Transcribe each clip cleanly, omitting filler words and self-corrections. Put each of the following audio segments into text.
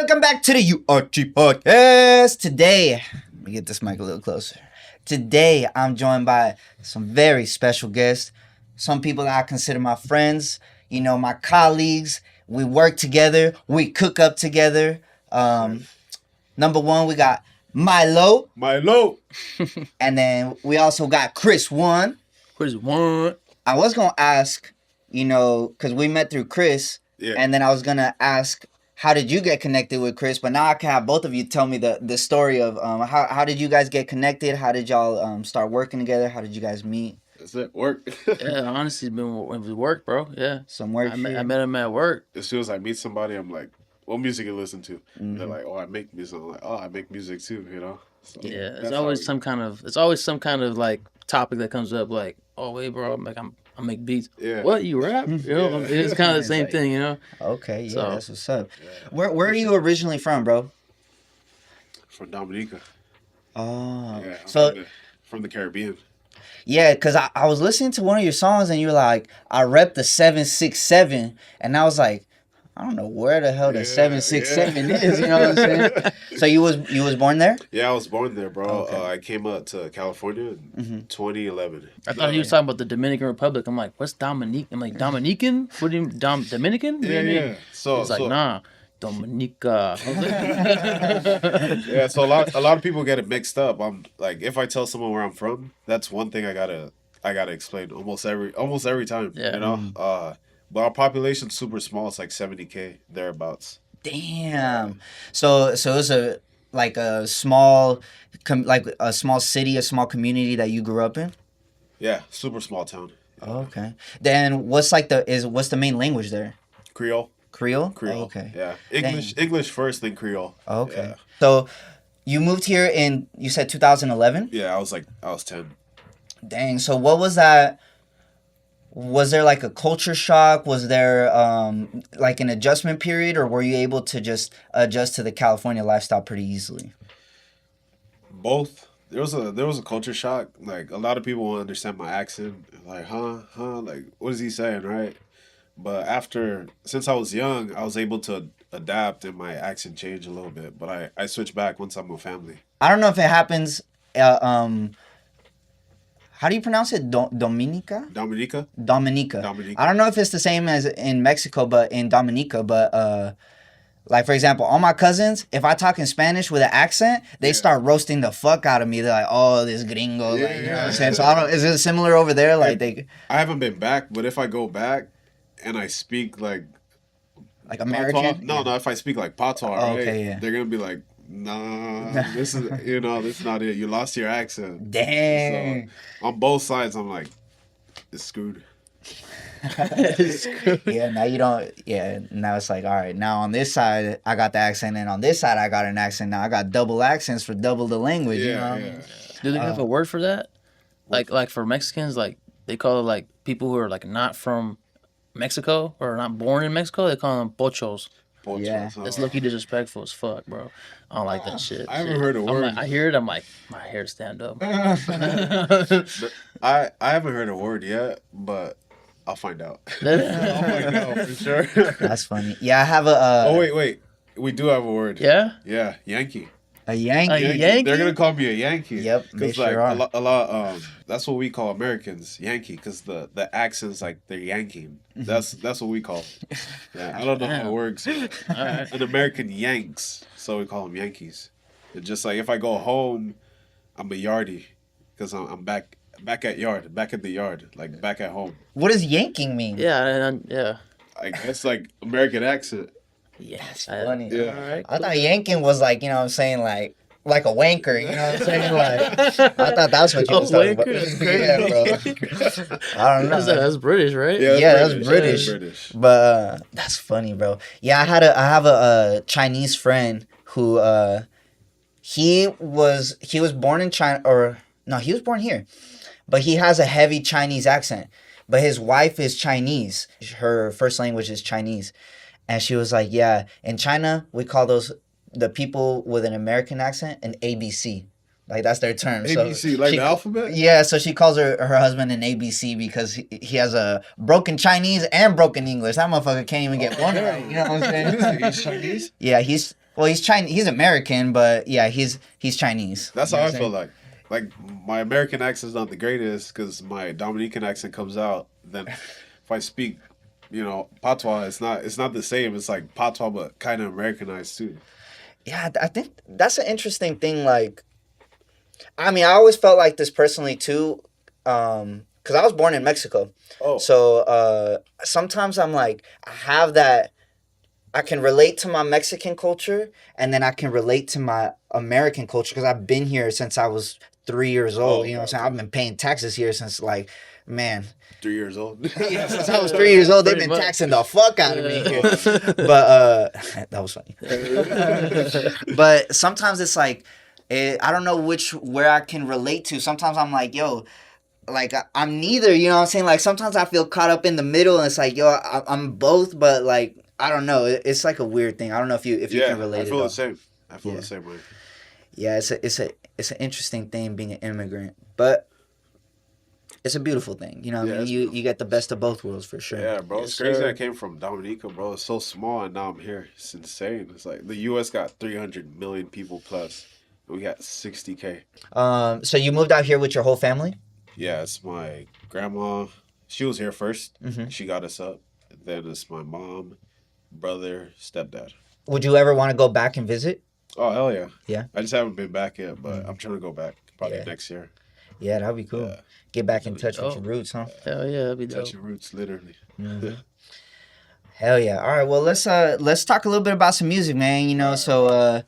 Welcome back to the URG Podcast. Today, let me get this mic a little closer. Today, I'm joined by some very special guests. Some people that I consider my friends, you know, my colleagues. We work together. We cook up together. Number one, we got Milo. And then we also got Chris One. I was going to ask, you know, because we met through Chris. Yeah. And then I was going to ask, how did you get connected with Chris? But now I can have both of you tell me the story of how did you guys get connected? How did y'all start working together? How did you guys meet? That's it. Work. Yeah, honestly, it's been work, bro. Yeah. Some work. I met him at work. As soon as I meet somebody, I'm like, what music you listen to? They're like, oh, I make music. I'm like, oh, I make music too, you know? So Yeah. It's always some kind of like topic that comes up like, oh wait, bro, I make beats. Yeah. What, you rap? You know, it's kind of the same thing, you know? Okay, yeah, So, that's what's up. Yeah. Where are you originally from, bro? From Dominica. Oh. Yeah. So, from the Caribbean. yeah, because I was listening to one of your songs and you were like, I rep the 767. And I was like, I don't know where the hell the 767 is, you know what I'm saying? So you was born there? Yeah, I was born there, bro. Okay. I came up to California in 2011. I thought he was talking about the Dominican Republic. I'm like, what's Dominique? I'm like, Dominican? What do you mean, Dominican? You know what I mean? So He's like, nah, Dominica. I was like, yeah, so a lot of people get it mixed up. I'm like, if I tell someone where I'm from, that's one thing I gotta explain almost every time. Yeah. You know? But our population's super small. It's like 70K thereabouts. Damn. So it's a small city, a small community that you grew up in? Yeah, super small town. Okay. Then what's the main language there? Creole. Creole? Creole. Oh, okay. Yeah. English first, then Creole. Okay. Yeah. So you moved here in, you said 2011? Yeah, I was 10. Dang. So what was that? Was there like a culture shock? Was there like an adjustment period, or were you able to just adjust to the California lifestyle pretty easily? Both. There was a culture shock. Like, a lot of people won't understand my accent. Like, huh? Like, what is he saying, right? But since I was young, I was able to adapt and my accent changed a little bit. But I switched back once I'm with family. I don't know if it happens. How do you pronounce it? Dominica? Dominica? Dominica. I don't know if it's the same as in Mexico, but in Dominica. But like, for example, all my cousins, if I talk in Spanish with an accent, they start roasting the fuck out of me. They're like, "Oh, this gringo," like, you know what I'm saying? So is it similar over there? Like I haven't been back, but if I go back and I speak like American, patois, no, if I speak like patois, right? Okay, yeah. They're gonna be like, nah, this is this is not it. You lost your accent. Dang. So, on both sides, I'm like, it's screwed. Yeah, now you don't. Yeah, now it's like, all right, now on this side I got the accent, and on this side I got an accent. Now I got double accents for double the language. You know? Yeah. do they have a word for that? Like for Mexicans, like they call it like people who are like not from Mexico or not born in Mexico. They call them pochos. Yeah. That's lucky disrespectful as fuck, bro. I don't like that shit. I haven't heard a word. I hear it. I'm like, my hair stand up. I haven't heard a word yet, but I'll find out. I'll find out for sure. That's funny. Yeah, I have a. Oh wait, we do have a word. Yeah. Yeah, Yankee. A Yankee. A Yankee? They're gonna call me a Yankee. Yep, they because like sure are. a lot. That's what we call Americans, Yankee, because the accents like they're yanking. That's what we call them. Yeah, I don't know how it works. Alright. An American Yanks, so we call them Yankees. It's just like if I go home, I'm a yardie, because I'm back at the yard, like back at home. What does yanking mean? Yeah. I guess like American accent. Yeah, it's funny. Yeah. All right. I thought yanking was like, you know what I'm saying, like a wanker, you know what I'm saying? Like, I thought that's what you A was talking about. wanker? That's Yeah, bro. I don't know. That's British, right? Yeah, that's British. British. But that's funny, bro. Yeah, I have a Chinese friend who he was born in China, or no, he was born here, but he has a heavy Chinese accent. But his wife is Chinese. Her first language is Chinese. And she was like, yeah, in China, we call the people with an American accent an ABC. Like, that's their term. ABC, so like the alphabet? Yeah, so she calls her husband an ABC because he has a broken Chinese and broken English. That motherfucker can't even get one right. You know what I'm saying? He's Chinese? Yeah, he's Well, he's Chinese. He's American, but yeah, he's Chinese. That's You how know I what I'm feel saying? like my American accent's not the greatest because my Dominican accent comes out. Then if I speak, patois, it's not the same. It's like patois, but kind of Americanized too. Yeah, I think that's an interesting thing. Like, I mean, I always felt like this personally too, because I was born in Mexico. Oh, So sometimes I'm like, I have that. I can relate to my Mexican culture, and then I can relate to my American culture because I've been here since I was 3 years old. You know what I'm saying? I've been paying taxes here since like, man. 3 years old. Yeah, since I was 3 years old, they've Pretty been much. taxing the fuck out of me here. Yeah. But that was funny. But sometimes it's like, I don't know where I can relate to. Sometimes I'm like, yo, like I'm neither. You know what I'm saying? Like sometimes I feel caught up in the middle, and it's like, yo, I'm both, but like I don't know. It's like a weird thing. I don't know if you can relate. I feel at all. the same. I feel Yeah. the same way. Yeah, it's an interesting thing being an immigrant, but it's a beautiful thing. You know what Yeah, I mean? it's You beautiful. get the best of both worlds for sure. Yeah, bro, Yes, it's crazy. sir. I came from Dominica, bro. It's so small, and now I'm here. It's insane. It's like the U.S. got 300 million people plus. And we got 60K. So you moved out here with your whole family? Yeah, it's my grandma. She was here 1st. Mhm. She got us up. And then it's my mom, brother, stepdad. Would you ever want to go back and visit? Oh, hell yeah. Yeah? I just haven't been back yet, but I'm trying to go back probably Yeah. next year. Yeah, that'd be cool. Yeah. Get back in touch with dope. your roots, huh? Hell yeah, that'd be dope. Touch your roots, literally. Mhm. Hell yeah! All right, well let's talk a little bit about some music, man. You know, so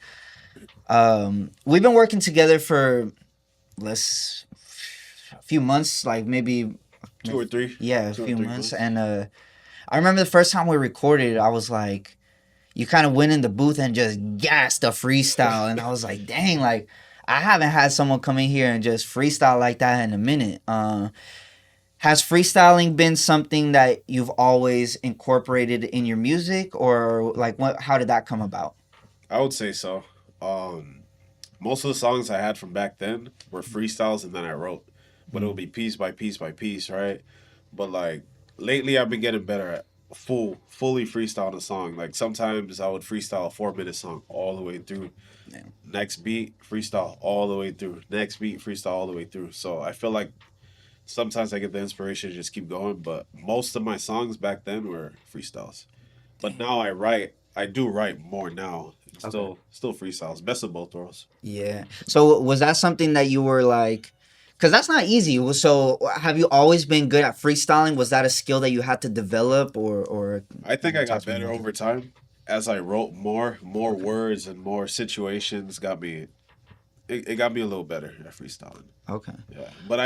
we've been working together for a few months, like maybe 2 or 3. a 2 or few 3 months, and I remember the first time we recorded, I was like, you kind of went in the booth and just gassed a freestyle, and I was like, dang, like I haven't had someone come in here and just freestyle like that in a minute. Has freestyling been something that you've always incorporated in your music, or like how did that come about? I would say so. Most of the songs I had from back then were freestyles and then I wrote. But it would be piece by piece by piece, right? But like lately I've been getting better at fully freestyling a song. Like sometimes I would freestyle a 4-minute song all the way through. Yeah. Next beat, freestyle all the way through. Next beat, freestyle all the way through. So I feel like sometimes I get the inspiration to just keep going, but most of my songs back then were freestyles. But now I do write more now. It's still freestyles. Best of both worlds. Yeah. So was that something that you were like, because that's not easy. So have you always been good at freestyling? Was that a skill that you had to develop, or? I think I got Talk to me better about over time as I wrote more words and more situations got me. It got me a little better at freestyling. Okay. Yeah, but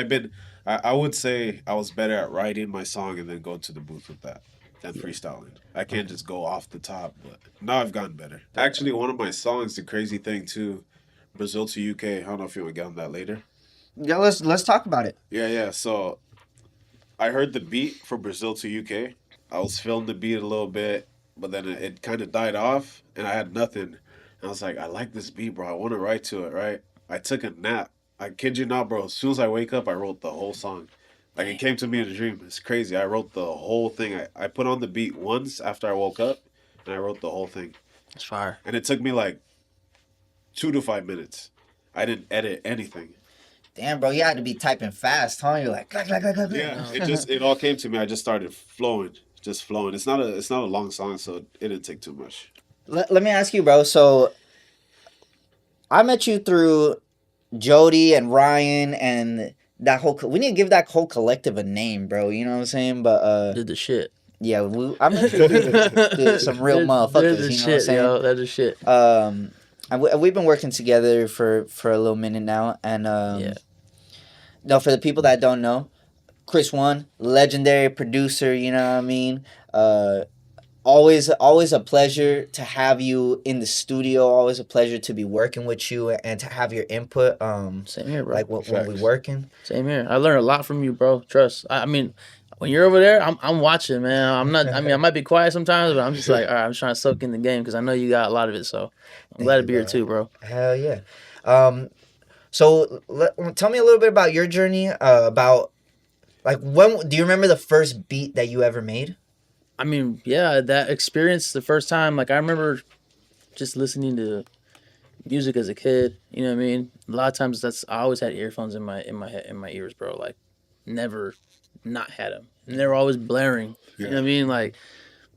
I would say I was better at writing my song and then go to the booth with that than freestyling. I can't just go off the top, but now I've gotten better. Actually, one of my songs, the crazy thing too, Brazil to UK. I don't know if you want to get on that later. Yeah, let's talk about it. Yeah. So I heard the beat for Brazil to UK. I was feeling the beat a little bit, but then it kind of died off, and I had nothing. And I was like, I like this beat, bro. I want to write to it, right? I took a nap. I kid you not, bro. As soon as I wake up, I wrote the whole song. Like it came to me in a dream. It's crazy. I wrote the whole thing. I put on the beat once after I woke up, and I wrote the whole thing. It's fire. And it took me like 2 to 5 minutes. I didn't edit anything. Damn, bro, you had to be typing fast, huh? You're like, clack, clack, clack, clack. Yeah, it all came to me. I just started flowing, just flowing. It's not a long song, so it didn't take too much. Let me ask you, bro. So I met you through Jody and Ryan and that whole. We need to give that whole collective a name, bro. You know what I'm saying? But Did the shit. yeah, I met you through some real motherfuckers. They're You the know what I'm shit, saying? yo. They're the shit. And we've been working together for a little minute now, and Yeah. no, for the people that don't know, Chris One, legendary producer. You know what I mean? Always a pleasure to have you in the studio. Always a pleasure to be working with you and to have your input. Same here, bro. Like when we Facts. working. Same here. I learned a lot from you, bro. Trust. I mean, when you're over there, I'm watching, man. I'm not. I mean, I might be quiet sometimes, but I'm just like, all right, I'm trying to soak in the game because I know you got a lot of it. So I'm glad to be here too, bro. Hell yeah. So tell me a little bit about your journey. About like when do you remember the first beat that you ever made? I mean, yeah, that experience the first time. Like I remember just listening to music as a kid. You know what I mean? A lot of times I always had earphones in my head, in my ears, bro. Like never not had them, and they were always blaring. You know what I mean? Like,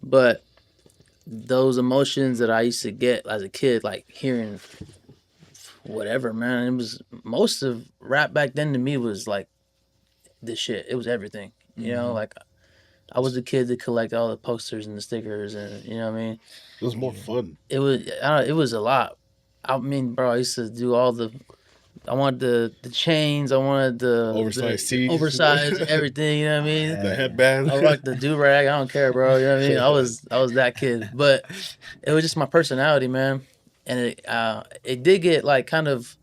but those emotions that I used to get as a kid, like hearing whatever, man, it was most of rap back then to me was like this shit. It was everything. You know, like I was a kid to collect all the posters and the stickers, and you know what I mean. It was more fun. It was a lot. I mean, bro, I used to do all the. I wanted the chains. I wanted the Oversized tees. oversized everything. You know what I mean? The headband. I rocked the do rag. I don't care, bro. You know what I mean? I was that kid, but it was just my personality, man. And it did get like kind of,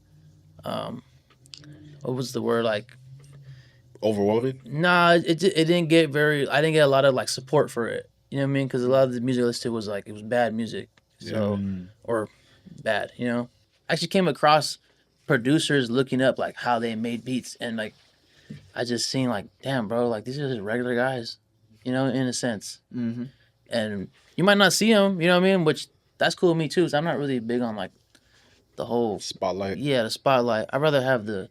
what was the word, like? Overwhelming? Nah, it didn't get very. I didn't get a lot of like support for it. You know what I mean? Because a lot of the music I listened to was like it was bad music, so or bad. You know, I actually came across producers looking up like how they made beats, and like I just seen like, damn, bro, like these are just regular guys, you know, in a sense. Mm-hmm. And you might not see them, you know what I mean? Which that's cool with me too. So I'm not really big on like the whole spotlight. Yeah, the spotlight. I'd rather have the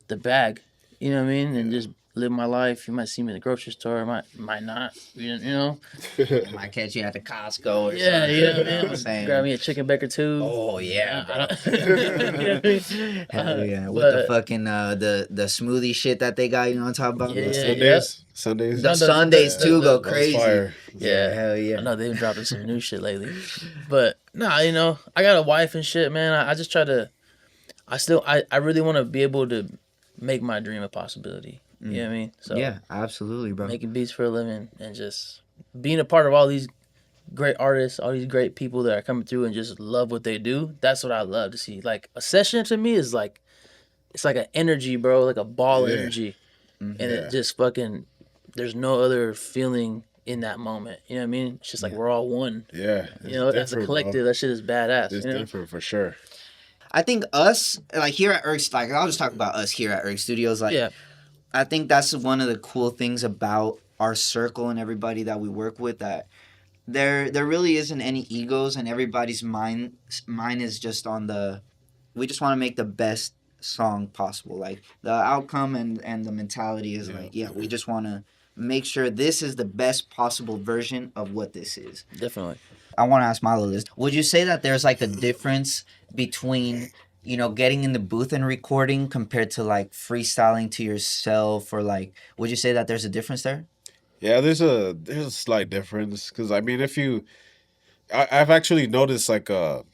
bag, you know what I mean, and just live my life. You might see me in the grocery store, might not, you know. Might catch you at the Costco or Yeah, something. you know what I You know mean. what I'm saying? Grab me a chicken baker too. Oh yeah, bro. You know what I mean? Hell yeah. With the fucking the smoothie shit that they got, you know what I'm talking about? Yeah. Sundays. The Sundays too go crazy. Fire. Yeah, hell yeah. I know they've been dropping some new shit lately, but nah, you know, I got a wife and shit, man. I just try to. I really want to be able to make my dream a possibility. You know what I mean? So Yeah, absolutely, bro. making beats for a living and just being a part of all these great artists, all these great people that are coming through and just love what they do. That's what I love to see. Like a session to me is like, it's like an energy, bro, like a ball of energy, and it just fucking. There's no other feeling in that moment. You know what I mean? It's just like we're all one. Yeah. You know, as a collective, that shit is badass. It's you know? different for sure. I think us, like here at URG, like I'll just talk about us here at URG Studios. Like, Yeah. I think that's one of the cool things about our circle and everybody that we work with, that there really isn't any egos, and everybody's mine is just on the, we just want to make the best song possible. Like the outcome and the mentality is like, we just want to make sure this is the best possible version of what this is. Definitely. I want to ask Milo this. Would you say that there's like a difference between, you know, getting in the booth and recording compared to like freestyling to yourself, or like, would you say that there's a difference there? Yeah, there's a slight difference, because I mean, I've actually noticed like a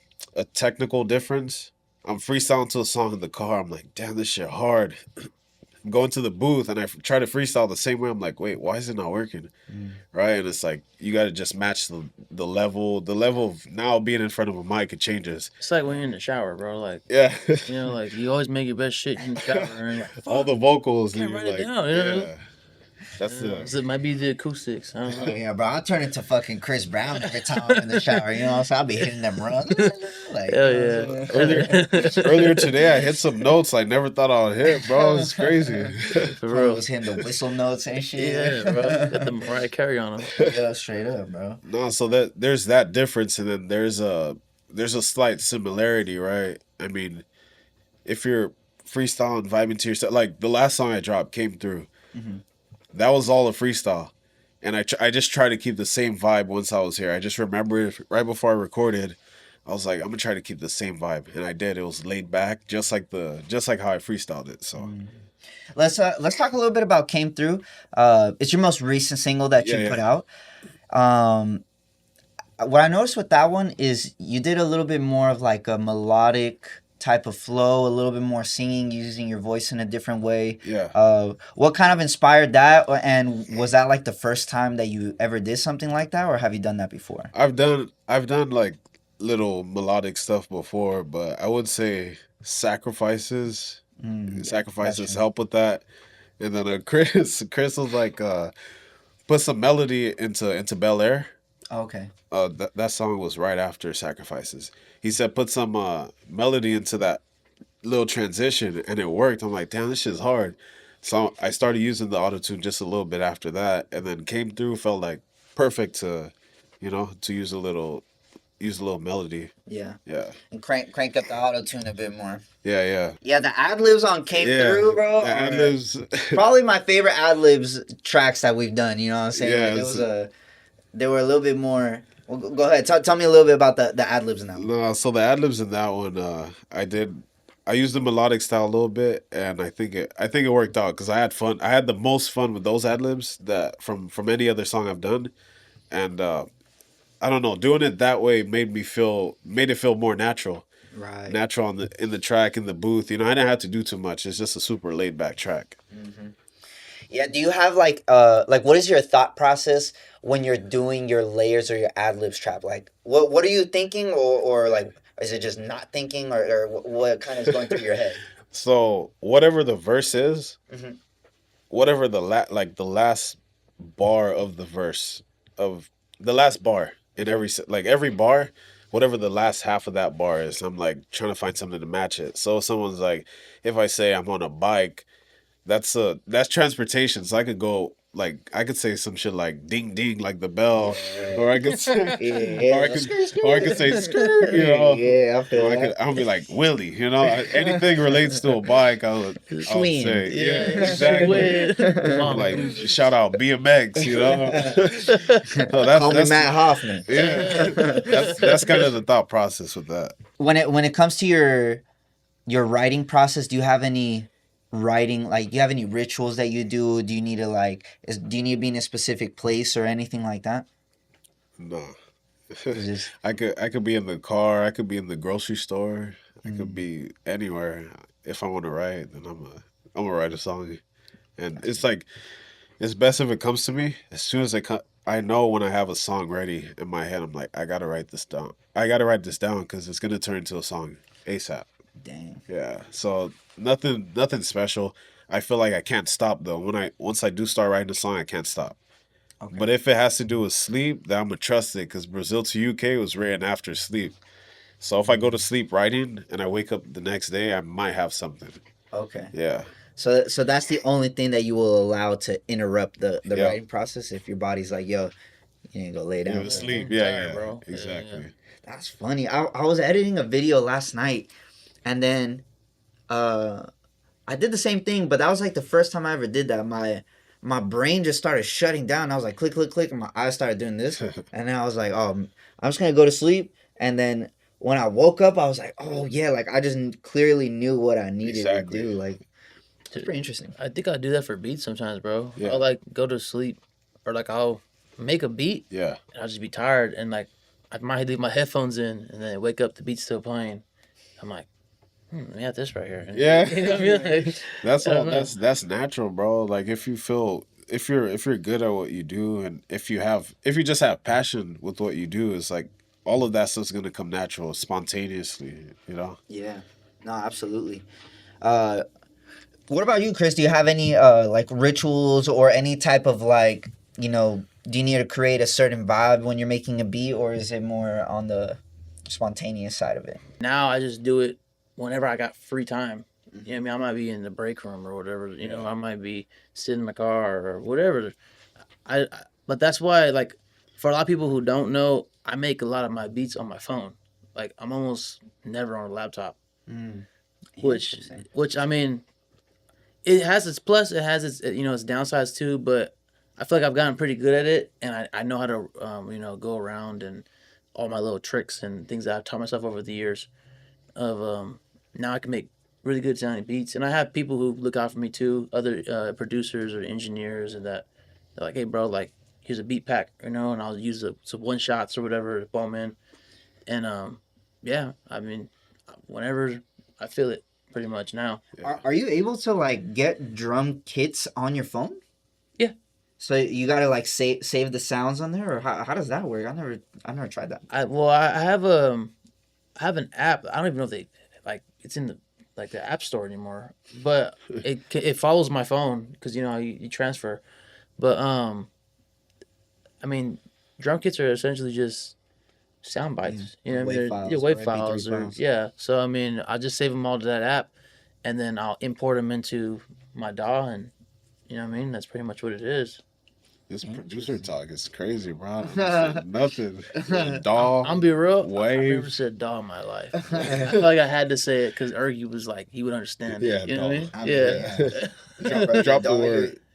technical difference. I'm freestyling to a song in the car. I'm like, damn, this shit hard. Go into the booth and I try to freestyle the same way. I'm like, wait, why is it not working? Right? And it's like you got to just match the level. The level of now being in front of a mic, it changes. It's like when you're in the shower, bro. Like, Yeah. you know, like you always make your best shit in the shower. And you're like, All the vocals. Can't You're write it like, down, you know? yeah. That's So it might be the acoustics. I don't know. Yeah, bro. I turn into fucking Chris Brown every time I'm in the shower. You know, so I'll be hitting them runs. Like, Hell yeah. Earlier today, I hit some notes I never thought I would hit, bro. It's crazy. For I real. was hitting the whistle notes and shit. Yeah, bro. Got the Mariah Carey on them. Yeah, straight up, bro. No, so there's that difference, and then there's a slight similarity, right? I mean, if you're freestyling, vibing to yourself, like the last song I dropped, Came Through. That was all a freestyle, and I just tried to keep the same vibe once I was here. I just remembered right before I recorded, I was like, I'm gonna try to keep the same vibe, and I did. It was laid back, just like how I freestyled it. So Let's talk a little bit about Came Through. It's your most recent single that you put out. What I noticed with that one is you did a little bit more of like a melodic type of flow, a little bit more singing, using your voice in a different way. Yeah. What kind of inspired that, and was that like the first time that you ever did something like that, or have you done that before? I've done like little melodic stuff before, but I would say Sacrifices help with that. And then Chris was like, put some melody into Bel Air. Okay. That song was right after Sacrifices. He said put some melody into that little transition, and it worked. I'm like, damn, this shit's hard. So I started using the auto-tune just a little bit after that, and then Came Through felt like perfect to use a little use a little melody. Yeah. Yeah. And crank up the auto tune a bit more. Yeah. Yeah, the ad libs on Came Through, bro. The ad libs. Probably my favorite ad libs tracks that we've done. You know what I'm saying? Yeah, Like they were a little bit more. Well, go ahead. Tell me a little bit about the ad libs in that one. No, so the ad libs in that one, I used the melodic style a little bit, and I think it worked out because I had fun. I had the most fun with those ad libs that from any other song I've done, and I don't know, doing it that way made it feel more natural. Right. Natural in the track, in the booth. You know, I didn't have to do too much. It's just a super laid back track. Mm-hmm. Yeah. Do you have like what is your thought process when you're doing your layers or your ad libs trap? Like what are you thinking, or like is it just not thinking, or what kind of is going through your head? So whatever the verse is, Mhm. whatever the last bar of the verse of the last bar in every bar, whatever the last half of that bar is, I'm like trying to find something to match it. So someone's like, if I say I'm on a bike, that's transportation. So I could say some shit like ding ding like the bell, or I could say or I could say skirt, you know. Yeah, I feel I'll be like Willie, you know. Anything relates to a bike, I would say, yeah, exactly. Like shout out BMX, you know. So Call me Matt Hoffman. Yeah, that's kind of the thought process with that. When it comes to your writing process, do you have any writing, like, do you have any rituals that you do? Do you need to do you need to be in a specific place or anything like that? No. Just... I could be in the car, I could be in the grocery store, I could be anywhere. If I want to write, then I'm gonna write a song. And it's like, it's best if it comes to me as soon as I know when I have a song ready in my head. I'm like, I gotta write this down. I gotta write this down because it's gonna turn into a song ASAP. Dang. Yeah. So nothing special. I feel like I can't stop though. Once I do start writing a song, I can't stop. Okay. But if it has to do with sleep, then I'm gonna trust it because Brazil to UK was written after sleep. So if I go to sleep writing and I wake up the next day, I might have something. Okay. Yeah. So that's the only thing that you will allow to interrupt the writing process if your body's like, yo, you need to go lay down. Sleep. Yeah, bro. Exactly. Yeah. That's funny. I was editing a video last night, and then I did the same thing, but that was like the first time I ever did that. My brain just started shutting down. I was like, click, click, click, and my eyes started doing this. And then I was like, oh, I'm just going to go to sleep. And then when I woke up, I was like, oh, yeah, like I just clearly knew what I needed to do. Like, it's pretty interesting. I think I do that for beats sometimes, bro. Yeah. I'll like go to sleep, or like I'll make a beat. Yeah. And I'll just be tired, and like I might leave my headphones in, and then wake up, the beat's still playing. I'm like, we have this right here. Yeah. You know what I mean? Like, that's natural, bro. Like if you're good at what you do, and if you just have passion with what you do, it's like all of that stuff's gonna come natural, spontaneously, you know? Yeah. No, absolutely. What about you, Chris? Do you have any like rituals or any type of like, you know, do you need to create a certain vibe when you're making a beat, or is it more on the spontaneous side of it? Now I just do it whenever I got free time. You know what I mean? I might be in the break room or whatever. You know, I might be sitting in my car or whatever. But that's why, like, for a lot of people who don't know, I make a lot of my beats on my phone. Like, I'm almost never on a laptop. Which I mean, it has its plus, it has its, you know, its downsides too. But I feel like I've gotten pretty good at it, and I know how to, you know, go around and all my little tricks and things that I've taught myself over the years. Of now I can make really good sounding beats, and I have people who look out for me too, other producers or engineers, and that they're like, hey bro, like here's a beat pack, you know, and I'll use some one shots or whatever to bomb in, and yeah, I mean, whenever I feel it, pretty much now. Are you able to like get drum kits on your phone? Yeah. So you gotta like save the sounds on there, or how does that work? I never tried that. I have an app. I don't even know if it's in the app store anymore, but it follows my phone because you know you transfer. But I mean, drum kits are essentially just sound bites. You know what I mean? WAV files yeah. So I mean, I'll just save them all to that app, and then I'll import them into my DAW, and you know what I mean. That's pretty much what it is. This producer talk is crazy, bro. I don't understand nothing. Dog. I'm be real. Wave. I've never said dog in my life. I feel like I had to say it because URG was like, he would understand. Yeah, You know what I mean? Yeah. Drop the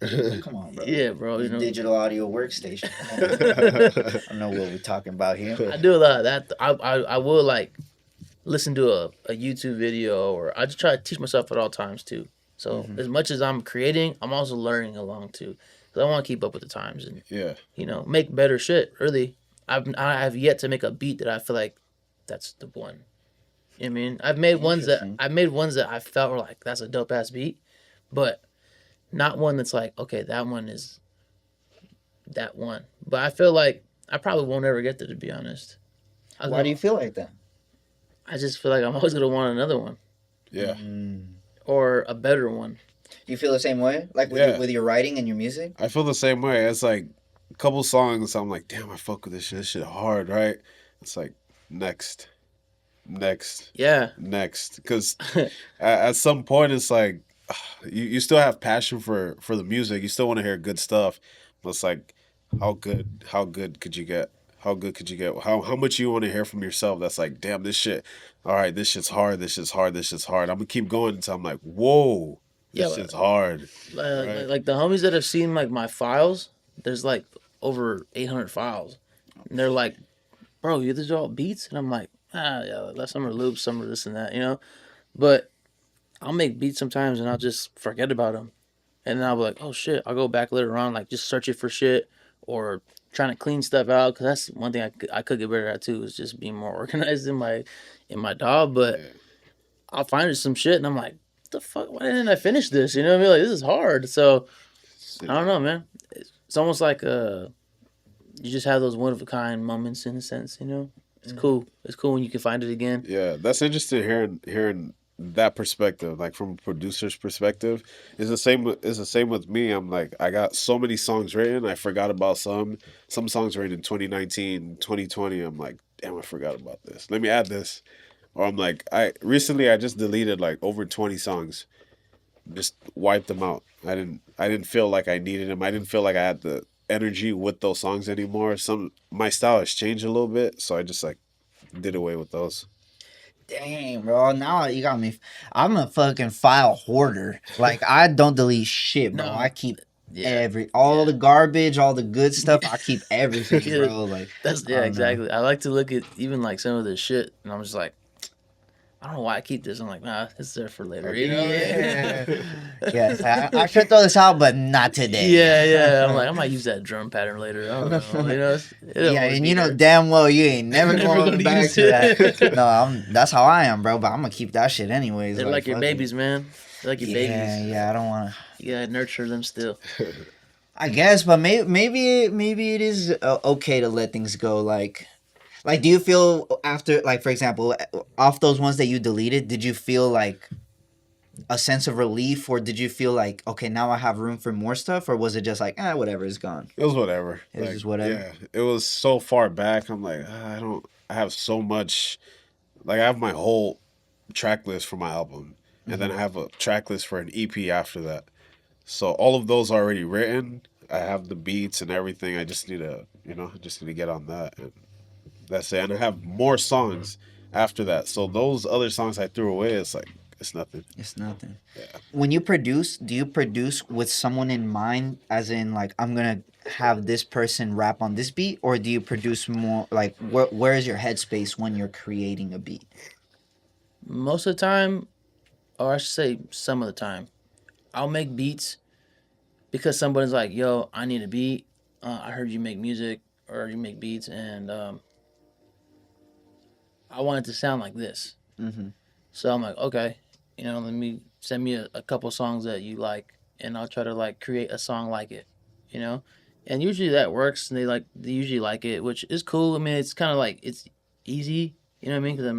word. Come on, bro. Yeah, bro. You know, Digital audio workstation. I don't know what we're talking about here. I do a lot of that. I will like listen to a YouTube video, or I just try to teach myself at all times too. So as much as I'm creating, I'm also learning along too. Cause I want to keep up with the times and make better shit. Really, I have yet to make a beat that I feel like that's the one. You know what I mean, I've made ones that I felt were like that's a dope ass beat, but not one that's like okay, that one is that one. But I feel like I probably won't ever get there, to be honest. Why do you feel like that? I just feel like I'm always gonna want another one. Yeah. Or a better one. Do you feel the same way? Like with your writing and your music? I feel the same way. It's like a couple songs, I'm like, damn, I fuck with this shit. This shit hard, right? It's like, next. Yeah. Next. Because at some point, it's like, you still have passion for the music. You still want to hear good stuff. But it's like, how good could you get? How good could you get? How much you want to hear from yourself? That's like, damn, this shit. All right, this shit's hard. This shit's hard. This shit's hard. I'm gonna keep going until I'm like, whoa, this shit's hard. Right? Like the homies that have seen like my files, there's like over 800 files, and they're like, bro, these are all beats, and I'm like, yeah, some are loops, some are this and that, you know. But I'll make beats sometimes, and I'll just forget about them, and then I'll be like, oh shit, I'll go back later on, like just search it for shit or trying to clean stuff out, because that's one thing I could get better at too, is just being more organized in my DAW. But I'll find some shit and I'm like, what the fuck, why didn't I finish this? You know what I mean? Like, this is hard. So I don't know, man. It's almost like you just have those one of a kind moments in a sense, you know. It's cool. It's cool when you can find it again. Yeah, that's interesting hearing that perspective, like from a producer's perspective. It's the same with me. I'm like, I got so many songs written, I forgot about some songs written in 2019, 2020. I'm like, damn, I forgot about this, let me add this. Or I'm like, I just deleted like over 20 songs, just wiped them out. I didn't feel like I needed them. I didn't feel like I had the energy with those songs anymore. My style has changed a little bit, so I just like did away with those. Dang, bro. Now you got me. I'm a fucking file hoarder. Like, I don't delete shit, bro. I keep all the garbage, all the good stuff. I keep everything, bro. Like, that's exactly. I like to look at even like some of this shit, and I'm just like, I don't know why I keep this. I'm like, nah, it's there for later. You know? Yes, I should throw this out, but not today. Yeah. I'm like, I might use that drum pattern later. I don't know. You know? And you know damn well you ain't never going back to that. No, that's how I am, bro. But I'm gonna keep that shit anyways. They're like your babies, man. They're like your babies. Yeah. I don't wanna. You gotta nurture them still. I guess, but maybe it is okay to let things go. Like, do you feel after, like, for example, off those ones that you deleted, did you feel like a sense of relief, or did you feel like, okay, now I have room for more stuff, or was it just like, whatever, it's gone? It was whatever. It was just whatever. Yeah, it was so far back. I'm like, I have so much. Like, I have my whole track list for my album, and then I have a track list for an EP after that. So all of those are already written. I have the beats and everything. I just need to, get on that. And that's it. And I have more songs after that. So those other songs I threw away, it's like, it's nothing. It's nothing. Yeah. When you produce, do you produce with someone in mind, as in, like, I'm going to have this person rap on this beat? Or do you produce more, like, where is your headspace when you're creating a beat? Most of the time, or I should say some of the time, I'll make beats because somebody's like, yo, I need a beat. I heard you make music or you make beats, and I want it to sound like this. Mm-hmm. So I'm like, okay, let me send me a couple songs that you like, and I'll try to like create a song like it, and usually that works, and they usually like it, which is cool. I mean, it's kind of like, it's easy, you know what I mean? Because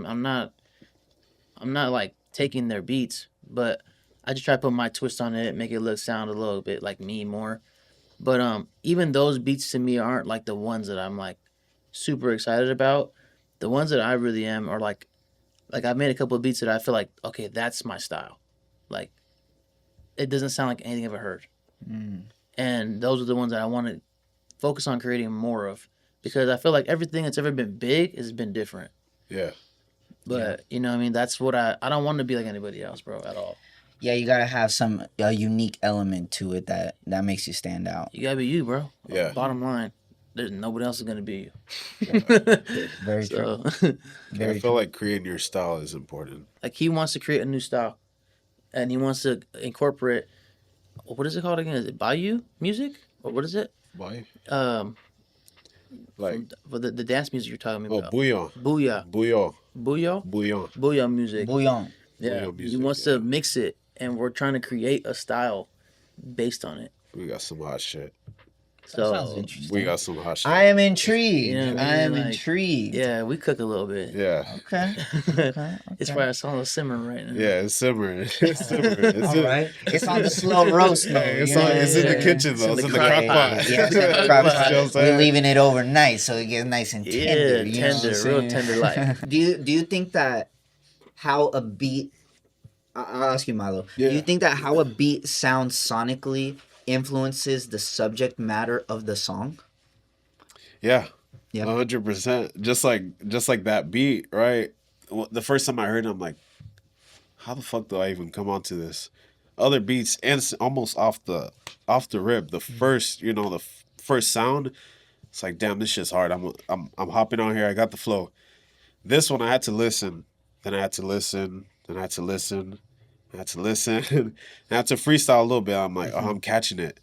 I'm not like taking their beats, but I just try to put my twist on it, make it sound a little bit like me more. But even those beats to me aren't like the ones that I'm like super excited about. The ones that I really am are like I've made a couple of beats that I feel like, okay, that's my style. Like, it doesn't sound like anything I've ever heard. And those are the ones that I want to focus on creating more of, because I feel like everything that's ever been big has been different. Yeah. But you know what I mean? That's what I don't want to be like anybody else, bro, at all. Yeah, you gotta have a unique element to it that makes you stand out. You gotta be you, bro. Yeah. Bottom line, there's nobody else is gonna be you. Very So, true. I feel like creating your style is important. like he wants to create a new style, and he wants to incorporate. What is it called again? Is it Bayou music or what is it? Why? Like for the dance music you're talking about. Bouillon. Booyah. Bouillon. Booyah. Bouillon. Booyah music. Bouillon. Yeah. Bouillon He music, wants to mix it, and we're trying to create a style based on it. We got some hot shit. So Sounds interesting. We got some hot shit. I am intrigued. You know what I I am mean? Like, intrigued. yeah, we cook a little bit. Yeah. Okay. It's why it's on a simmer right now. Yeah, it's simmering. It's simmering. It's All right. It's on the slow roast though. It's, you know on, what I it's in mean? the kitchen though. It's in the crock pot. Yeah, it's in the crock pot. You know what I'm We're saying? leaving it overnight so it gets nice and tender. Yeah, you know what I'm tender, saying? real tender like. Do you think that how a beat? I'll ask you, Milo. Yeah. Do you think that how a beat sounds sonically influences the subject matter of the song? Yeah. Yeah. 100%. Just like that beat, right? The first time I heard it, I'm like, how the fuck do I even come onto this? Other beats, and it's almost off the rip. The first, first sound, it's like, damn, this shit's hard. I'm hopping on here. I got the flow. This one I had to listen. Then I had to listen. Then I had to listen. I had to listen. And I had to freestyle a little bit. I'm like, oh, I'm catching it.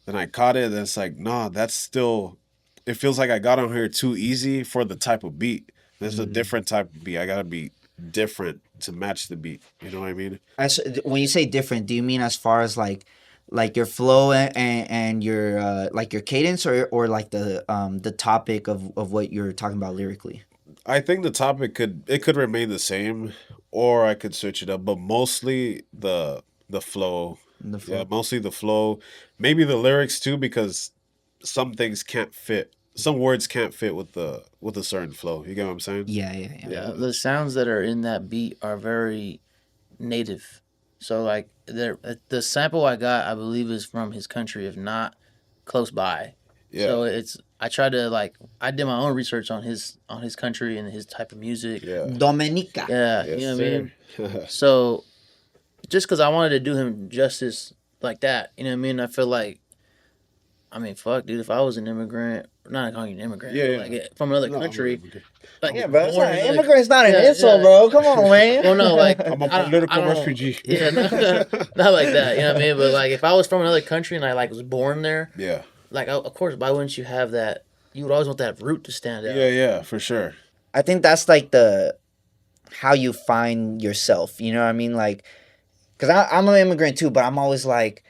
Then I caught it. Then it's like, nah, that's still. It feels like I got on here too easy for the type of beat. There's a different type of beat. I gotta be different to match the beat. You know what I mean? When you say different, do you mean as far as like your flow and your like your cadence, or like the topic of what you're talking about lyrically? I think the topic could remain the same, or I could switch it up. But mostly the flow. The flow. Yeah, mostly the flow. Maybe the lyrics too, because some things can't fit. Some words can't fit with a certain flow. You get what I'm saying? Yeah. Yeah, the sounds that are in that beat are very native. So like the sample I got, I believe, is from his country, if not close by. Yeah. So I tried to I did my own research on his country and his type of music. Yeah. Dominica. Yeah, Yes, you know what I mean? sir. So just because I wanted to do him justice like that, you know what I mean? I feel like, I mean, fuck, dude, if I was an immigrant, not calling you an immigrant, Yeah, but yeah. like from another No, I'm country. not- Like, Yeah, bro. It's born not, in another- immigrant's not an Yeah, insult, yeah. bro. Come on, man. Well, no, like I'm a I don't- political I don't- refugee. Yeah, not like that. You know what I mean? But like, if I was from another country and I was born there, Yeah. like of course, why wouldn't you have that? You would always want that root to stand out. Yeah, for sure. I think that's like how you find yourself. You know what I mean? Like, because I'm an immigrant too, but I'm always like,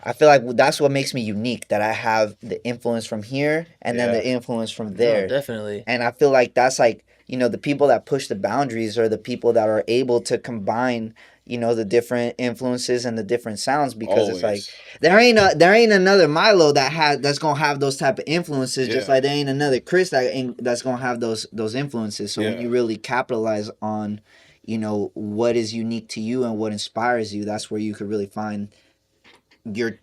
I feel like that's what makes me unique, that I have the influence from here and then Yeah. the influence from No, there. definitely. And I feel like that's like, the people that push the boundaries are the people that are able to combine, the different influences and the different sounds, because it's like Always. there ain't another Milo that's gonna have those type of influences, just Yeah. like there ain't another Chris that's gonna have those influences. So when Yeah. you really capitalize on, what is unique to you and what inspires you, that's where you could really find your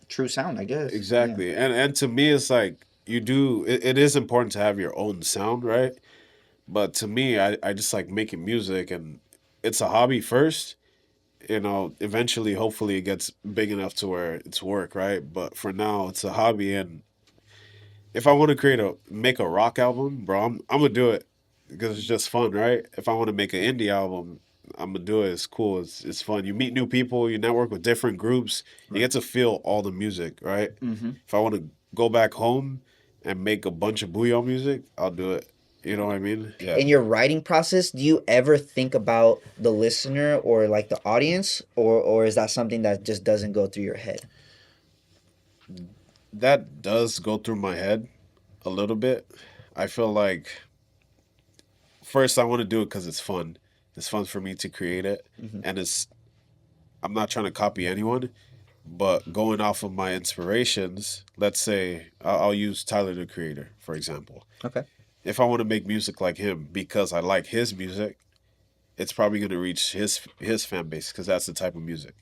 true sound, I guess. Exactly. And to me, it's like it is important to have your own sound, right? But to me, I just like making music, and it's a hobby first. Eventually, hopefully it gets big enough to where it's work, right? But for now, it's a hobby. And if I want to make a rock album, bro, I'm gonna do it because it's just fun, right? If I want to make an indie album, I'm gonna do it. It's cool. It's fun. You meet new people. You network with different groups. You get to feel all the music, right? Mm-hmm. If I want to go back home and make a bunch of bouillon music, I'll do it. You know what I mean? Yeah. In your writing process, do you ever think about the listener or like the audience, or is that something that just doesn't go through your head? That does go through my head a little bit. I feel like first I want to do it because it's fun. It's fun for me to create it, and I'm not trying to copy anyone, but going off of my inspirations. Let's say I'll use Tyler the Creator for example. Okay. If I want to make music like him because I like his music, it's probably going to reach his fan base because that's the type of music.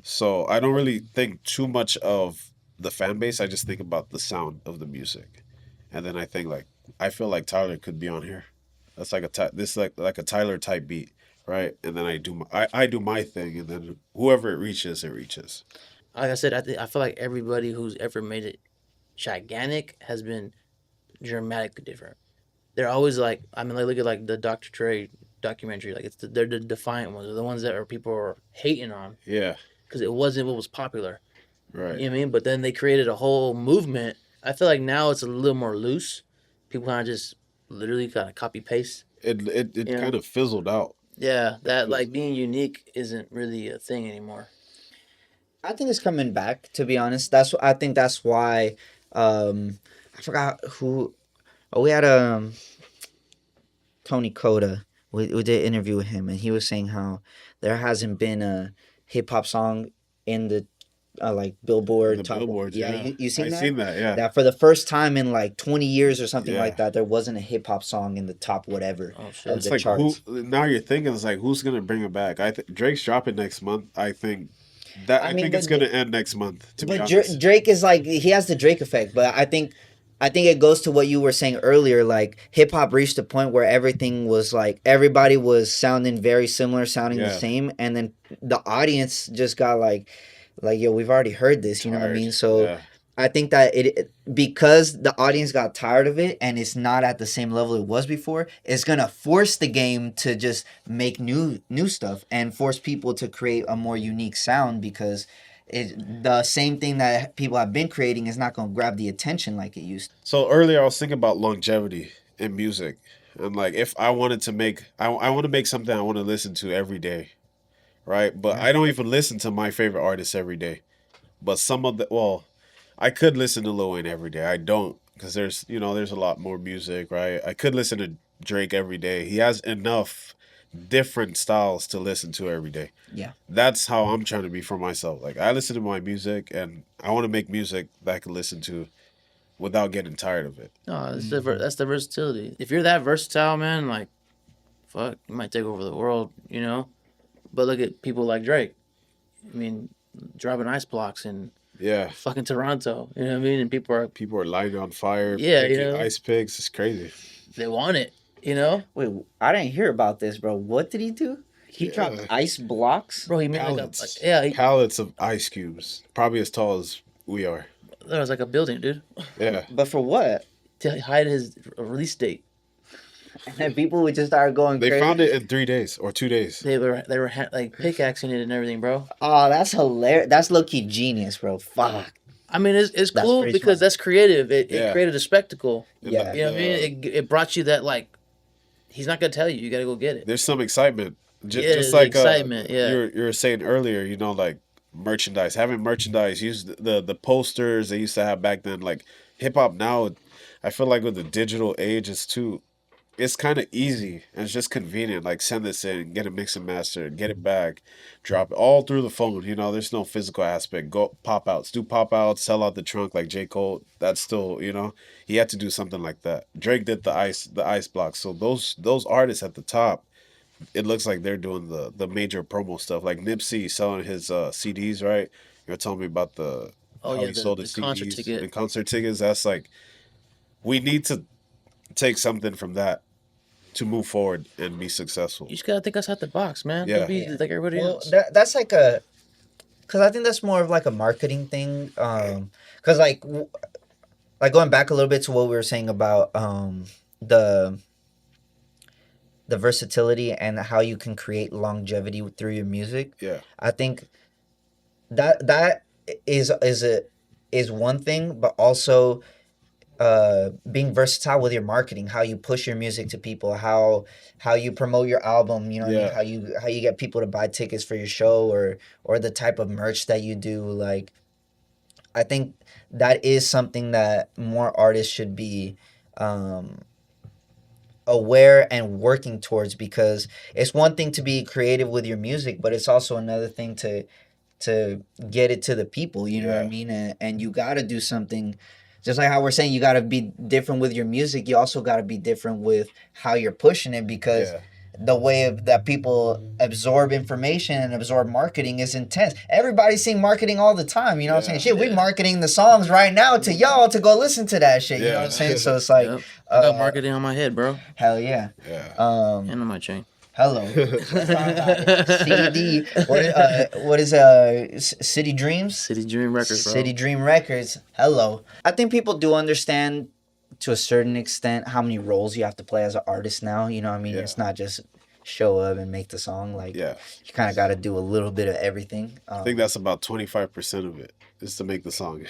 So I don't really think too much of the fan base, I just think about the sound of the music, and then I think like I feel like Tyler could be on here. That's like this like a Tyler type beat, right? And then I do my thing, and then whoever it reaches, it reaches. Like I said, I feel like everybody who's ever made it gigantic has been dramatically different. They're always like, I mean, like look at like the Dr. Dre documentary. Like they're the defiant ones. They're the ones that are people are hating on Yeah, because it wasn't what was popular. right. You know what I mean? But then they created a whole movement. I feel like now it's a little more loose. People kind of just literally kind of copy paste. It Yeah. kind of fizzled out. Yeah, that like being unique isn't really a thing anymore. I think it's coming back. To be honest, I think that's why. I forgot who. Oh, we had Tony Coda. We did an interview with him, and he was saying how there hasn't been a hip hop song in the like Billboard The top. billboards, yeah. You seen I that? seen that, yeah. That for the first time in like 20 years or something Yeah. like that, there wasn't a hip hop song in the top whatever Oh shit. of It's the like charts. who now you're thinking it's like who's gonna bring it back? Drake's dropping next month. I think I mean, it's but gonna end next month. To be But honest, Drake is like he has the Drake effect, but I think it goes to what you were saying earlier. Like hip hop reached a point where everything was like everybody was sounding very similar, sounding the Yeah. same, and then the audience just got like yo, we've already heard this. You know what I Tired. mean? So Yeah. I think that because the audience got tired of it and it's not at the same level it was before, it's gonna force the game to just make new stuff and force people to create a more unique sound because the same thing that people have been creating is not gonna grab the attention like it used to. So earlier I was thinking about longevity in music, and like if I wanted to make, I want to make something I want to listen to every day, right? But I don't even listen to my favorite artists every day. But some of the I could listen to Lil Wayne every day. I don't because there's a lot more music, right? I could listen to Drake every day. He has enough different styles to listen to every day. Yeah. That's how I'm trying to be for myself. Like I listen to my music and I want to make music that I can listen to without getting tired of it. No, that's the versatility. If you're that versatile, man, like, fuck, you might take over the world, you know. But look at people like Drake. I mean, dropping ice blocks in Yeah. fucking Toronto. You know what I mean? And people are People are lighting on fire, Yeah, you picking know. ice picks. It's crazy. they want it. You know, Wait, I didn't hear about this, bro. What did he do? He Yeah. dropped ice blocks. bro. He made Pallets. like yeah. Pallets of ice cubes, probably as tall as we are. That was like a building, dude, Yeah. But for what? to hide his release date. And people would just start going They crazy. found it in 3 days or 2 days. They were like pickaxing it and everything, bro. Oh, that's hilarious. That's low key genius, bro. Fuck. I mean, it's That's cool pretty because smart. that's creative. It Yeah. created a spectacle. And Yeah. You know what I mean? It brought you that like, he's not gonna tell you. You gotta go get it. There's some excitement. Just, Yeah, just the like excitement, yeah. you were saying earlier, like merchandise, having merchandise, use the posters they used to have back then. Like hip hop now, I feel like with the digital age, it's kind of easy and it's just convenient. Like send this in, get a mix and master, get it back, drop it all through the phone. There's no physical aspect. Go pop outs, do pop outs, sell out the trunk like J. Cole. That's still, he had to do something like that. Drake did the ice blocks. So those artists at the top, it looks like they're doing the major promo stuff. Like Nipsey selling his CDs, right? You're telling me about Oh how yeah, he sold the his concert CDs ticket. and concert tickets. That's like we need to take something from that to move forward and be successful. You just gotta think outside the box, man. Yeah. Don't be like everybody Well, else. that's like because I think that's more of like a marketing thing. Because like going back a little bit to what we were saying about the versatility and how you can create longevity through your music. Yeah. I think that is one thing, but also being versatile with your marketing, how you push your music to people, how you promote your album, you know what I mean? Yeah. How you get people to buy tickets for your show or the type of merch that you do. Like I think that is something that more artists should be aware and working towards, because it's one thing to be creative with your music, but it's also another thing to get it to the people, you know what I Yeah. mean? And you got to do something, just like how we're saying you got to be different with your music, you also got to be different with how you're pushing it, because Yeah. the way that people absorb information and absorb marketing is intense. Everybody's seeing marketing all the time. You know what I'm saying? Shit, we marketing the songs right now to y'all to go listen to that shit. You know what I'm saying? So it's like, I got marketing on my head, bro. Hell yeah. Yeah. And on my chain. Hello. CD. What is City Dreams? City Dream Records, bro. City Dream Records. Hello. I think people do understand to a certain extent how many roles you have to play as an artist now. You know what I mean? It's not just show up and make the song. Like, you kind of got to do a little bit of everything. I think that's about 25% of it, is to make the song.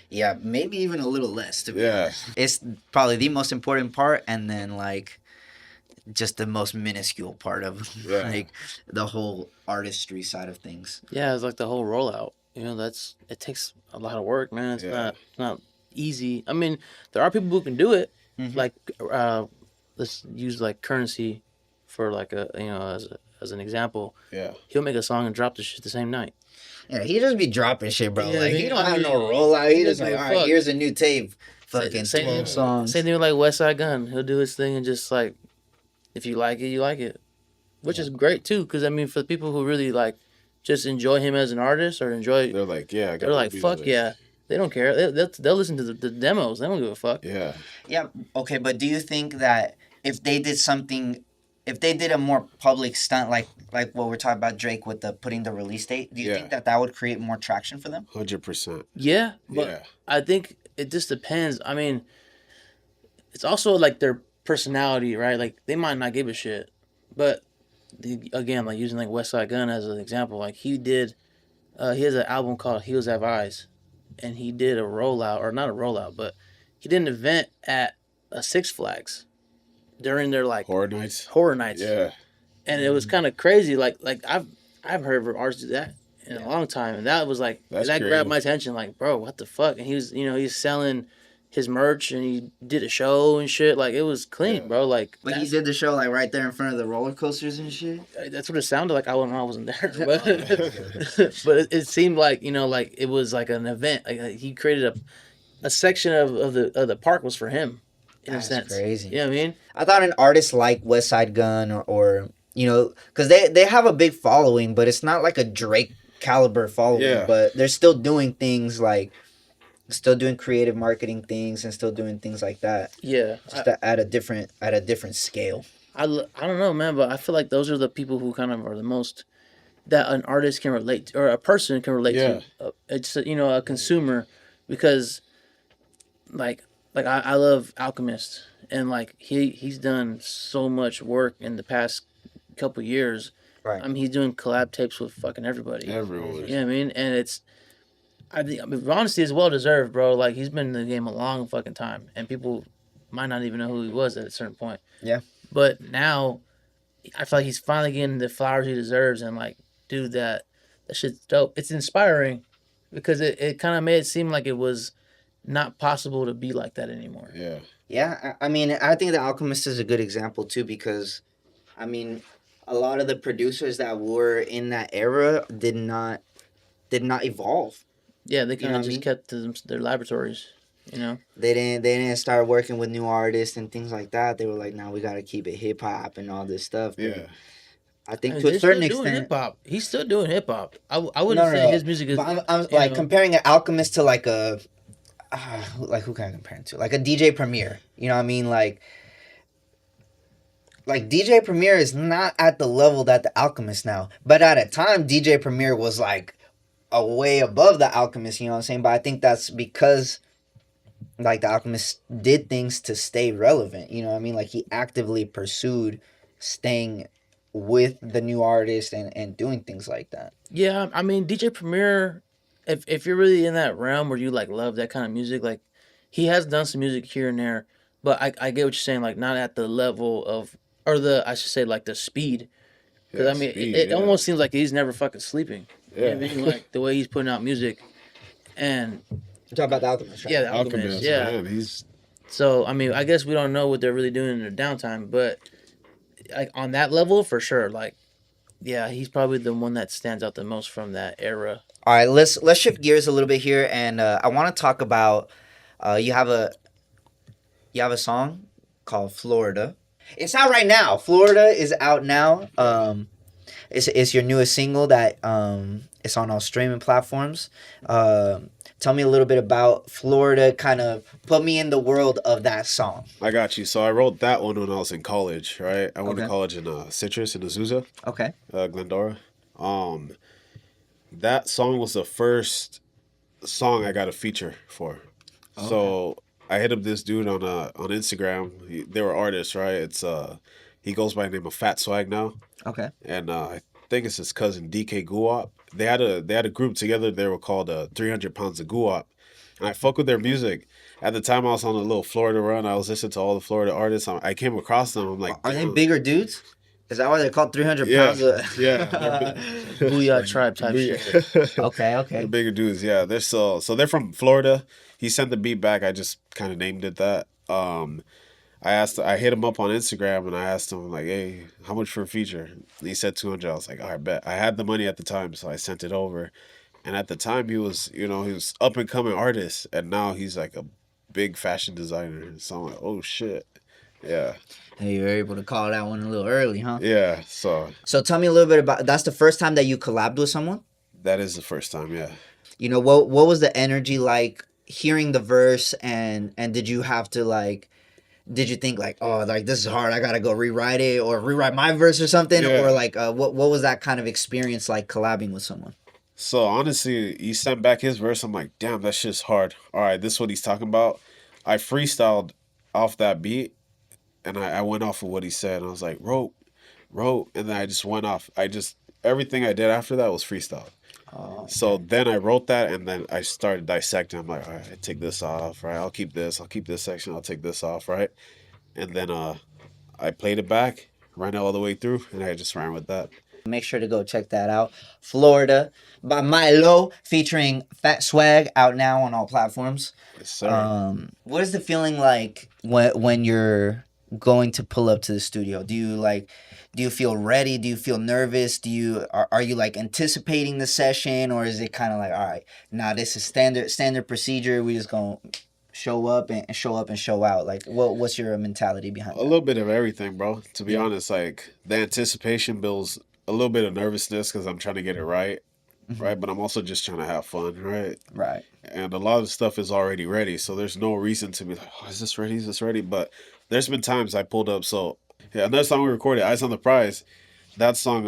Yeah, maybe even a little less, to be honest. It's probably the most important part, and then, like, just the most minuscule part of like the whole artistry side of things. Yeah, it's like the whole rollout. You know, it takes a lot of work, man. It's not easy. I mean, there are people who can do it. Mm-hmm. Like, let's use like Currency for like as an example. Yeah, he'll make a song and drop the shit the same night. Yeah, he just be dropping shit, bro. Like, he don't have no rollout. He just like, all right, here's a new tape. Fucking 12 songs. Same thing with like West Side Gun. He'll do his thing and just like, if you like it, you like it, which is great too. Because I mean, for the people who really like just enjoy him as an artist or enjoy, they're like, they're like, fuck yeah. They don't care. They'll listen to the demos. They don't give a fuck. Yeah. Yeah. Okay, but do you think that if they did something, if they did a more public stunt, like what we're talking about Drake with the putting the release date, do you think that would create more traction for them? 100%. Yeah, but I think it just depends. I mean, it's also like their personality, right? Like, they might not give a shit, but again, like using like West Side Gun as an example, like he has an album called Heels Have Eyes, and he did a rollout, or not a rollout, but he did an event at Six Flags during their like Horror Nights. Yeah, and it was kind of crazy. Like I've heard of artists do that in a long time, and that was like that grabbed my attention. Like, bro, what the fuck? And he was, he's selling his merch, and he did a show and shit. Like, it was clean, bro. Like, but he did the show like right there in front of the roller coasters and shit. That's what it sounded like. I wasn't there, but but it seemed like, like it was like an event. Like, he created a section of the park was for him. In a sense. Crazy. You know what I mean? I thought an artist like West Side Gun or because they have a big following, but it's not like a Drake caliber following. Yeah. But they're still doing things like. Still doing creative marketing things and still doing things like that. Yeah, just at a different scale. I don't know, man, but I feel like those are the people who kind of are the most that an artist can relate to, or a person can relate to. It's a consumer, because like I love Alchemist, and like he's done so much work in the past couple years. Right. I mean, he's doing collab tapes with fucking everybody. Everyone. You know what I mean? And I mean, honestly, it's well deserved, bro. Like, he's been in the game a long fucking time, and people might not even know who he was at a certain point. Yeah. But now, I feel like he's finally getting the flowers he deserves, and like, dude, that shit's dope. It's inspiring, because it kind of made it seem like it was not possible to be like that anymore. Yeah. Yeah, I mean, I think The Alchemist is a good example too, because, I mean, a lot of the producers that were in that era did not evolve. Yeah, they kind of just kept to their laboratories, They didn't start working with new artists and things like that. They were like, "Now we got to keep it hip hop and all this stuff." But I think to a certain extent, hip-hop. He's still doing hip hop. I wouldn't say his music is. But I'm like comparing an Alchemist to like a, like, who can I compare him to? Like a DJ Premier. You know what I mean? Like DJ Premier is not at the level that the Alchemist now. But at a time, DJ Premier was like a way above the Alchemist, you know what I'm saying? But I think that's because like the Alchemist did things to stay relevant, you know what I mean? Like, he actively pursued staying with the new artist and doing things like that. Yeah, I mean, DJ Premier, if you're really in that realm where you like love that kind of music, like, he has done some music here and there, but I get what you're saying, like, not at the level of, or I should say, like, the speed. Because I mean, it almost seems like he's never fucking sleeping. Yeah, you know what I mean? Like, the way he's putting out music, and you're talking about the Alchemist, right? Yeah, the Alchemist. Yeah. Man, So I mean, I guess we don't know what they're really doing in their downtime, but like on that level, for sure. Like, yeah, he's probably the one that stands out the most from that era. All right, let's shift gears a little bit here, and I want to talk about you have a song called Florida, It's out right now. Florida is out now. It's your newest single that it's on all streaming platforms. Tell me a little bit about Florida. Kind of put me in the world of that song. I got you. So I wrote that one when I was in college, right? I went to Okay. college in Citrus in Azusa, Okay. Glendora. That song was the first song I got a feature for. So I hit up this dude on Instagram. They were artists, right? It's he goes by the name of Fat Swag now, Okay. and I think it's his cousin DK Guwap. They had a group together. They were called 300 Pounds of Guwap, and I fuck with their music. At the time, I was on a little Florida run. I was listening to all the Florida artists. I came across them. I'm like, Are they damn. bigger dudes? Is that why they're called 300 Yeah, pounds? yeah. Booyah tribe type shit. Okay. The bigger dudes, yeah. They're so they're from Florida. He sent the beat back. I just kind of named it that. I hit him up on Instagram and I asked him like, hey, how much for a feature? And he said 200. I was like, all right, bet. I had the money at the time, so I sent it over. And at the time, he was up and coming artist, and now he's like a big fashion designer. So I'm like, oh shit, yeah, Hey, you were able to call that one a little early, huh? yeah. So So tell me a little bit about. That's the first time that you collabed with someone. that is the first time, yeah. You know what was the energy like hearing the verse and did you have to like did you think like, oh, like this is hard, I gotta go rewrite it or rewrite my verse or something? Yeah. Or like what was that kind of experience like collabing with someone? So honestly, he sent back his verse. I'm like, damn, that shit's hard. All right, this is what he's talking about. I freestyled off that beat, and I went off of what he said. And I was like, wrote, and then I just went off. Everything I did after that was freestyle. Oh, So then I wrote that, and then I started dissecting. I'm like, all right, I take this off, right? I'll keep this section. I'll take this off, right? And then I played it back, ran it all the way through, and I just ran with that. make sure to go check that out. Florida by Milo featuring Fat Swag out now on all platforms. Yes, sir. What is the feeling like when you're going to pull up to the studio? Do you feel ready? Do you feel nervous? Are you like anticipating the session, or is it kind of like, all right, nah, this is standard procedure. We just gonna show up and show out. Like, what's your mentality behind A that? little bit of everything, bro. To be honest, like the anticipation builds a little bit of nervousness because I'm trying to get it right, right? But I'm also just trying to have fun, right? Right. And a lot of stuff is already ready, so there's no reason to be like, oh, is this ready? Is this ready? But there's been times I pulled up. So yeah, another song we recorded, Eyes on the Prize. That song,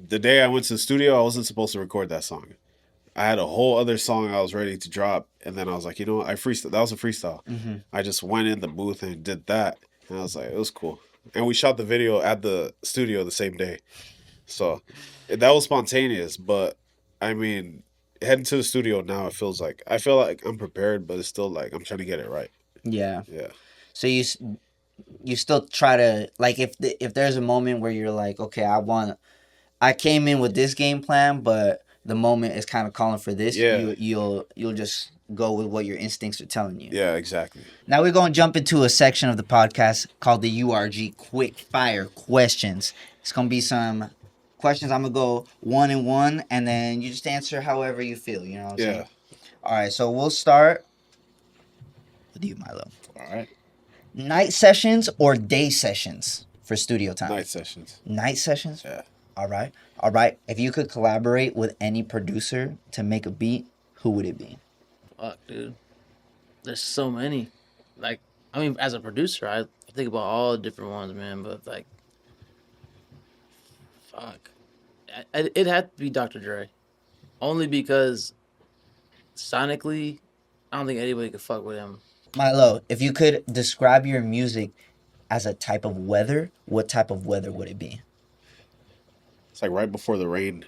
the day I went to the studio, I wasn't supposed to record that song. I had a whole other song I was ready to drop, and then I was like, you know what? I freestyle. That was a freestyle. I just went in the booth and did that, and I was like, it was cool. And we shot the video at the studio the same day, so that was spontaneous. But I mean, heading to the studio now, I feel like I'm prepared, but it's still like I'm trying to get it right. Yeah. Yeah. So you still try to like if there's a moment where you're like, okay, I came in with this game plan, but the moment is kind of calling for this. Yeah. You'll just go with what your instincts are telling you. Yeah, exactly. Now we're going to jump into a section of the podcast called the URG Quick Fire Questions. It's going to be some questions. I'm going to go one and one, and then you just answer however you feel. You know what I'm saying? All right, so we'll start with you, Milo. All right. Night sessions or day sessions for studio time? Night sessions. Night sessions? Yeah. All right. If you could collaborate with any producer to make a beat, who would it be? Fuck, dude. There's so many. Like, I mean, as a producer, I think about all the different ones, man. But like, fuck, it had to be Dr. Dre, only because sonically, I don't think anybody could fuck with him. Milo, if you could describe your music as a type of weather, what type of weather would it be? It's like right before the rain.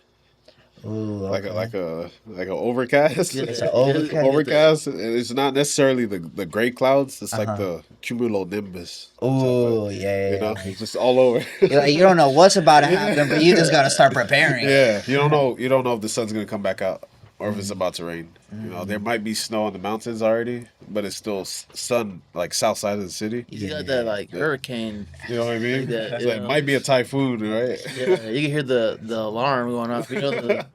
Ooh, Like okay. a overcast. Yeah, It's an overcast. Overcast. It's not necessarily the gray clouds. It's like Uh-huh. the cumulonimbus. Ooh, yeah. You know, it's just all over. You're like, you don't know what's about to happen, but you just gotta start preparing. Yeah, you don't know. You don't know if the sun's gonna come back out or if it's about to rain. You know, there might be snow on the mountains already, but it's still sun like south side of the city. You got that like hurricane. You know what I mean? Yeah, It's yeah. like, it might be a typhoon, right? Yeah, you can hear the alarm going off. You know the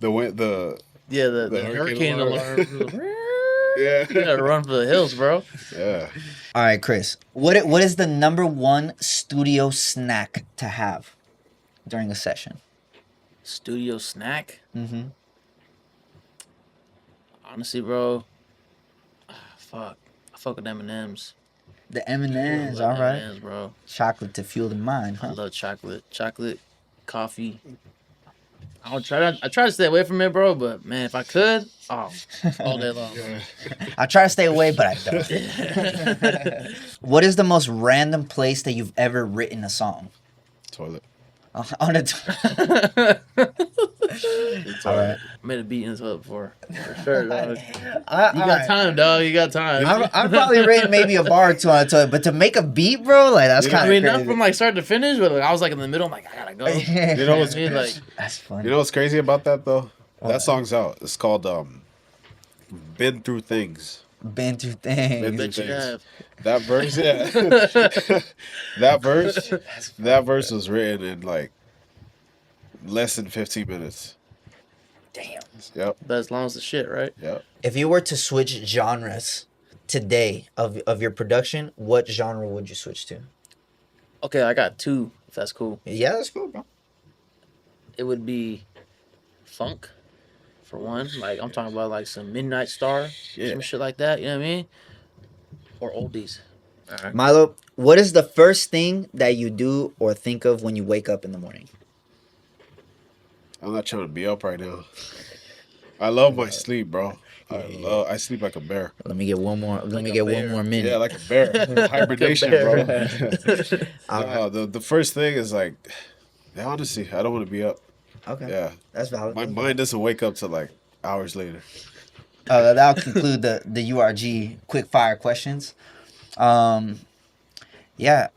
The wind, the yeah the The hurricane hurricane alarm. Yeah. You gotta run for the hills, bro. Yeah. All right, Chris. What is the number one studio snack to have during a session? Studio snack. Mm-hmm. Honestly, bro. Fuck. I fuck with M&M's. The M&Ms, I all love right. M&Ms, bro. Chocolate to fuel the mind, I huh? love chocolate. Chocolate, coffee. I try to stay away from it, bro. But man, if I could, all day long. Yeah. I try to stay away, but I don't. What is the most random place that you've ever written a song? Toilet. On a all right. Made a beat in the toilet before, for sure, dog. You All got right. time, dog. You got time. I've probably written maybe a bar or two on a toilet, but to make a beat, bro, like that's You know, kind I of mean, crazy. not from like start to finish, but like, I was like in the middle. I'm like, I gotta go. You know what's I mean, like, That's funny. You know what's crazy about that though? What? That song's out. It's called "Been Through Things." Been through Been things. through bet you things. have. That verse, yeah. that verse was written in like less than 15 minutes. Damn. Yep. But as long as the shit, right? Yep. If you were to switch genres today of your production, what genre would you switch to? Okay, I got two. If that's cool, Yeah, that's cool, bro. it would be funk, for one. Like I'm talking about like some Midnight Star, some shit like that. You know what I mean? Or oldies. Milo, what is the first thing that you do or think of when you wake up in the morning? I'm not trying to be up right now. I love my sleep, bro. I sleep like a bear. Let me get one more. Let Like me a get bear. one more minute. Yeah, like a bear. Hibernation, bear. bro. No, the first thing is like, yeah, honestly, I don't want to be up. Okay. Yeah. That's valid. My mind doesn't wake up till like hours later. That'll conclude the URG quick fire questions. Yeah.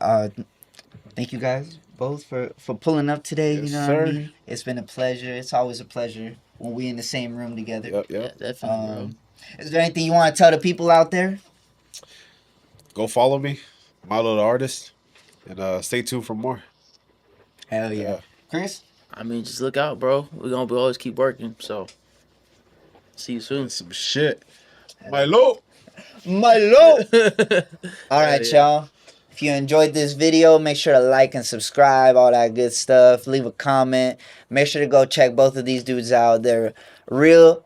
Thank you guys both for pulling up today. Yes, you know what sir. I mean? It's been a pleasure. It's always a pleasure when we in the same room together. Yep, Yeah, yep. definitely, bro. Is there anything you want to tell the people out there? Go follow me, Milo the artist, and stay tuned for more. Hell yeah. Yeah. Chris? I mean, just look out, bro. We're gonna always keep working. So, see you soon. Some shit. Milo. Milo! All right, yeah. y'all. If you enjoyed this video, make sure to like and subscribe, all that good stuff. Leave a comment. Make sure to go check both of these dudes out. They're real,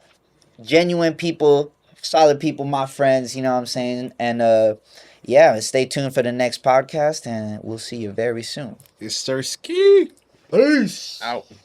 genuine people, solid people, my friends, you know what I'm saying? And yeah, stay tuned for the next podcast, and we'll see you very soon. It's Sir Ski. Peace. Out.